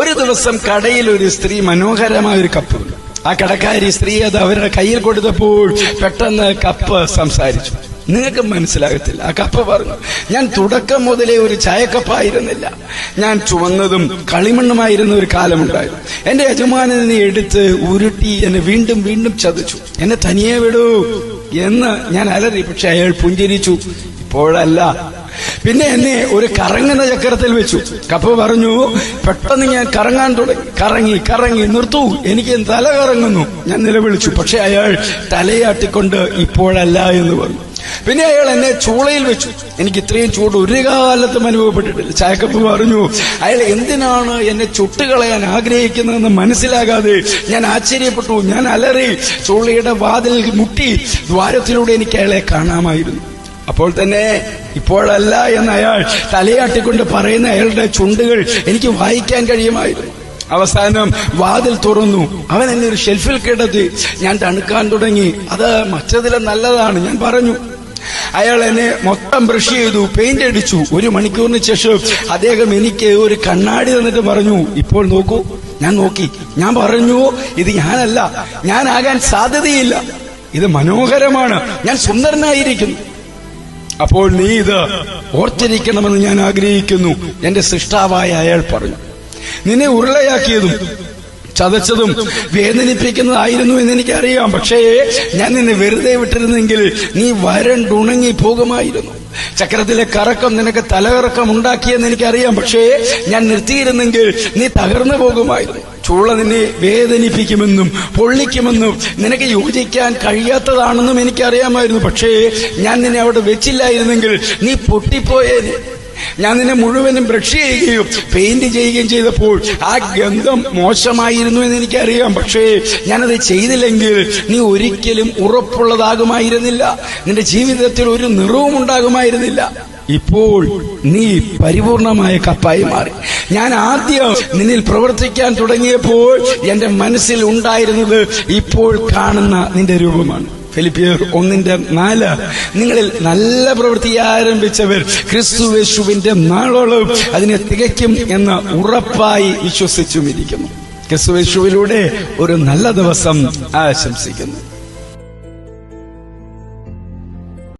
ഒരു ദിവസം കടയിൽ ഒരു സ്ത്രീ മനോഹരമായ ഒരു കപ്പ്, ആ കടക്കാരി സ്ത്രീ അത് അവരുടെ കയ്യിൽ കൊടുത്തപ്പോൾ പെട്ടെന്ന് കപ്പ് സംസാരിച്ചു. നിങ്ങൾക്ക് മനസ്സിലാകത്തില്ല. ആ കപ്പ് പറഞ്ഞു, ഞാൻ തുടക്കം മുതലേ ഒരു ചായക്കപ്പായിരുന്നില്ല, ഞാൻ ചുവന്നതും കളിമണ്ണുമായിരുന്ന ഒരു കാലമുണ്ടായിരുന്നു. എന്റെ യജമാനനെ എടുത്ത് ഉരുട്ടി എന്നെ വീണ്ടും വീണ്ടും ചതച്ചു. എന്നെ തനിയെ വിടൂ എന്ന് ഞാൻ അലറി. പക്ഷെ അയാൾ പുഞ്ചിരിച്ചു. ഇപ്പോഴല്ല. പിന്നെ എന്നെ ഒരു കറങ്ങുന്ന ചക്രത്തിൽ വെച്ചു. കപ്പ് പറഞ്ഞു, പെട്ടെന്ന് ഞാൻ കറങ്ങാൻ തുടങ്ങി. കറങ്ങി കറങ്ങി നിർത്തൂ, എനിക്ക് തല കറങ്ങുന്നു. ഞാൻ നിലവിളിച്ചു. പക്ഷെ അയാൾ തലയാട്ടിക്കൊണ്ട് ഇപ്പോഴല്ല എന്ന് പറഞ്ഞു. പിന്നെ അയാൾ എന്നെ ചൂളയിൽ വെച്ചു. എനിക്ക് ഇത്രയും ചൂട് ഒരു കാലത്തും അനുഭവപ്പെട്ടിട്ടില്ല. ചായക്കപ്പ് പറഞ്ഞു, അയാൾ എന്തിനാണ് എന്നെ ചുട്ടുകളയാൻ ആഗ്രഹിക്കുന്നതെന്ന് മനസ്സിലാകാതെ ഞാൻ ആശ്ചര്യപ്പെട്ടു. ഞാൻ അലറി. ചൂളയുടെ വാതിൽ മുട്ടി. ദ്വാരത്തിലൂടെ എനിക്ക് അയാളെ കാണാമായിരുന്നു. അപ്പോൾ തന്നെ ഇപ്പോഴല്ല എന്ന് അയാൾ തലയാട്ടിക്കൊണ്ട് പറയുന്ന അയാളുടെ ചുണ്ടുകൾ എനിക്ക് വായിക്കാൻ കഴിയുമായിരുന്നു. അവസാനം വാതിൽ തുറന്നു. അവൻ എന്നെ ഒരു ഷെൽഫിൽ കിടത്തി. ഞാൻ തണുക്കാൻ തുടങ്ങി. അത് മറ്റതിലും നല്ലതാണ് ഞാൻ പറഞ്ഞു. അയാൾ എന്നെ മൊത്തം ബ്രഷ് ചെയ്തു, പെയിന്റ് അടിച്ചു. 1 മണിക്കൂറിന് ശേഷം അദ്ദേഹം എനിക്ക് ഒരു കണ്ണാടി തന്നിട്ട് പറഞ്ഞു, ഇപ്പോൾ നോക്കൂ. ഞാൻ നോക്കി. ഞാൻ പറഞ്ഞു, ഇത് ഞാനല്ല, ഞാനാകാൻ സാധ്യതയില്ല, ഇത് മനോഹരമാണ്, ഞാൻ സുന്ദരനായിരിക്കുന്നു. അപ്പോൾ നീ ഇത് ഓർത്തിരിക്കണമെന്ന് ഞാൻ ആഗ്രഹിക്കുന്നു. എന്റെ സൃഷ്ടാവായ അയാൾ പറഞ്ഞു, നിന്നെ ഉരുളയാക്കിയതും ചതച്ചതും വേദനിപ്പിക്കുന്നതായിരുന്നു എന്ന് എനിക്കറിയാം. പക്ഷേ ഞാൻ നിന്നെ വെറുതെ വിട്ടിരുന്നെങ്കിൽ നീ വരണ്ടുണങ്ങി പോകുമായിരുന്നു. ചക്രത്തിലെ കറക്കം നിനക്ക് തലകറക്കം ഉണ്ടാക്കിയെന്ന് എനിക്കറിയാം. പക്ഷേ ഞാൻ നിർത്തിയിരുന്നെങ്കിൽ നീ തകർന്നു പോകുമായിരുന്നു. ചൂള നിന്നെ വേദനിപ്പിക്കുമെന്നും പൊള്ളിക്കുമെന്നും നിനക്ക് യോജിക്കാൻ കഴിയാത്തതാണെന്നും എനിക്കറിയാമായിരുന്നു. പക്ഷേ ഞാൻ നിന്നെ അവിടെ വെച്ചില്ലായിരുന്നെങ്കിൽ നീ പൊട്ടിപ്പോയേനെ. ഞാൻ നിന്നെ മുഴുവനും ബ്രഷ് ചെയ്യുകയും പെയിന്റ് ചെയ്യുകയും ചെയ്തപ്പോൾ ആ ഗന്ധം മോശമായിരുന്നു എന്ന് എനിക്കറിയാം. പക്ഷേ ഞാനത് ചെയ്തില്ലെങ്കിൽ നീ ഒരിക്കലും ഉറപ്പുള്ളതാകുമായിരുന്നില്ല. നിന്റെ ജീവിതത്തിൽ ഒരു നിറവും ഉണ്ടാകുമായിരുന്നില്ല. ഇപ്പോൾ നീ പരിപൂർണമായ കപ്പായി മാറി. ഞാൻ ആദ്യം നിന്നിൽ പ്രവർത്തിക്കാൻ തുടങ്ങിയപ്പോൾ എന്റെ മനസ്സിൽ ഉണ്ടായിരുന്നത് ഇപ്പോൾ കാണുന്ന നിന്റെ രൂപമാണ്. ഫിലിപ്പിയർ 1:4 നിങ്ങളിൽ നല്ല പ്രവൃത്തി ആരംഭിച്ചവർ ക്രിസ്തുയേശുവിന്റെ നാളോളം അതിനെ തികയ്ക്കും എന്ന് ഉറപ്പായി വിശ്വസിച്ചുമിരിക്കുന്നു. ക്രിസ്തുയേശുവിലൂടെ ഒരു നല്ല ദിവസം ആശംസിക്കുന്നു.